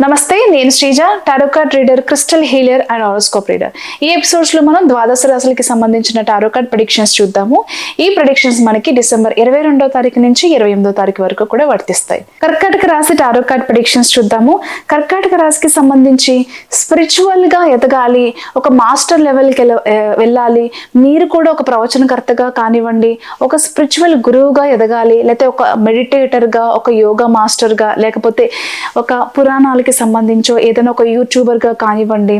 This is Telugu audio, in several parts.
నమస్తే, నేను Sreeja, tarot card reader, crystal healer and horoscope reader. ఈ ఎపిసోడ్స్ లో మనం ద్వాదశ రాశులకి సంబంధించిన టారో కార్డ్ ప్రెడిక్షన్స్ చూద్దాము. ఈ ప్రెడిక్షన్స్ మనకి డిసెంబర్ 22వ తారీఖు నుంచి 28వ తారీఖు వరకు కూడా వర్తిస్తాయి. కర్కాటక రాశి టారో కార్డ్ ప్రెడిక్షన్స్ చూద్దాము. కర్కాటక రాశికి సంబంధించి స్పిరిచువల్ గా ఎదగాలి, ఒక మాస్టర్ లెవెల్కి వెళ్ళాలి, మీరు కూడా ఒక ప్రవచనకర్తగా కానివ్వండి, ఒక స్పిరిచువల్ గురువుగా ఎదగాలి, లేకపోతే ఒక మెడిటేటర్ గా, ఒక యోగా మాస్టర్ గా, లేకపోతే ఒక పురాణాలకి సంబంధించో ఏదైనా ఒక యూట్యూబర్ గా కానివ్వండి,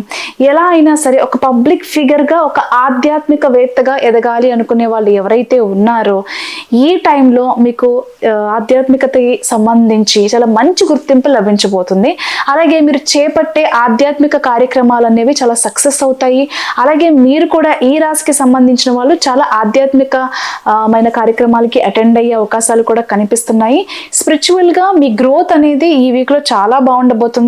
ఎలా అయినా సరే ఒక పబ్లిక్ ఫిగర్ గా, ఒక ఆధ్యాత్మికవేత్తగా ఎదగాలి అనుకునే వాళ్ళు ఎవరైతే ఉన్నారో ఈ టైంలో మీకు ఆధ్యాత్మికతకి సంబంధించి చాలా మంచి గుర్తింపు లభించబోతుంది. అలాగే మీరు చేపట్టే ఆధ్యాత్మిక కార్యక్రమాలు అనేవి చాలా సక్సెస్ అవుతాయి. అలాగే మీరు కూడా ఈ రాశికి సంబంధించిన వాళ్ళు చాలా ఆధ్యాత్మికమైన కార్యక్రమాలకి అటెండ్ అయ్యే అవకాశాలు కూడా కనిపిస్తున్నాయి. స్పిరిచువల్ గా మీ గ్రోత్ అనేది ఈ వీక్ లో చాలా బాగుండబోతుంది.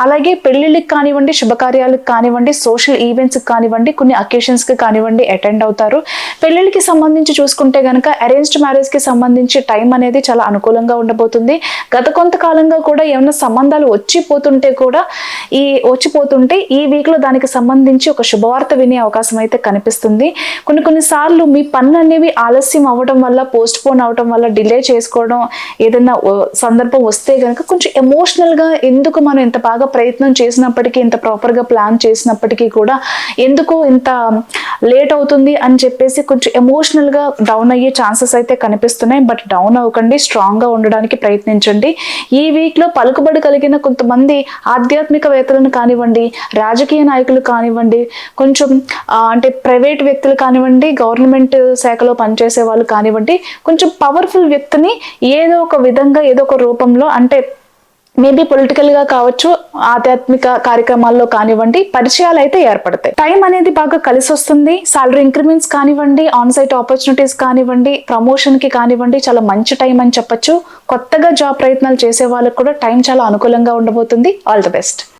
అలాగే పెళ్లిళ్ళకి కానివ్వండి, శుభకార్యాలకు కానివ్వండి, సోషల్ ఈవెంట్స్ కానివ్వండి, కొన్ని అకేషన్స్ కి కానివ్వండి అటెండ్ అవుతారు. పెళ్లిళ్ళకి సంబంధించి చూసుకుంటే గనక అరేంజ్డ్ మ్యారేజ్ కి సంబంధించి టైం అనేది చాలా అనుకూలంగా ఉండబోతుంది. గత కొంతకాలంగా కూడా ఏమైనా సంబంధాలు వచ్చిపోతుంటే ఈ వీక్ లో దానికి సంబంధించి ఒక శుభవార్త వినే అవకాశం అయితే కనిపిస్తుంది. కొన్ని సార్లు మీ పనులు అనేవి ఆలస్యం అవ్వడం వల్ల, పోస్ట్ పోన్ అవడం వల్ల, డిలే చేసుకోవడం ఏదైనా సందర్భం వస్తే గనక కొంచెం ఎమోషనల్ గా ఎందుకు మనం ఇంత బాగా ప్రయత్నం చేసినప్పటికీ, ఇంత ప్రాపర్ గా ప్లాన్ చేసినప్పటికీ కూడా ఎందుకు ఇంత లేట్ అవుతుంది అని చెప్పేసి కొంచెం ఎమోషనల్ గా డౌన్ అయ్యే ఛాన్సెస్ అయితే కనిపిస్తున్నాయి. బట్ డౌన్ అవ్వకండి, స్ట్రాంగ్ గా ఉండడానికి ప్రయత్నించండి. ఈ వీక్ లో పలుకుబడి కలిగిన కొంతమంది ఆధ్యాత్మికవేత్తలను కానివ్వండి, రాజకీయ నాయకులు కానివ్వండి, కొంచెం అంటే ప్రైవేట్ వ్యక్తులు కానివ్వండి, గవర్నమెంట్ శాఖలో పనిచేసే వాళ్ళు కానివ్వండి, కొంచెం పవర్ఫుల్ వ్యక్తిని ఏదో ఒక విధంగా, ఏదో ఒక రూపంలో, అంటే మేబీ పొలిటికల్ గా కావచ్చు, ఆధ్యాత్మిక కార్యక్రమాల్లో కానివ్వండి, పరిచయాలు అయితే ఏర్పడతాయి. టైం అనేది బాగా కలిసి వస్తుంది. సాలరీ ఇంక్రిమెంట్స్ కానివ్వండి, ఆన్ సైట్ ఆపర్చునిటీస్ కానివ్వండి, ప్రమోషన్ కి కానివ్వండి, చాలా మంచి టైం అని చెప్పొచ్చు. కొత్తగా జాబ్ ప్రయత్నాలు చేసే వాళ్ళకి కూడా టైం చాలా అనుకూలంగా ఉండబోతుంది. All the best.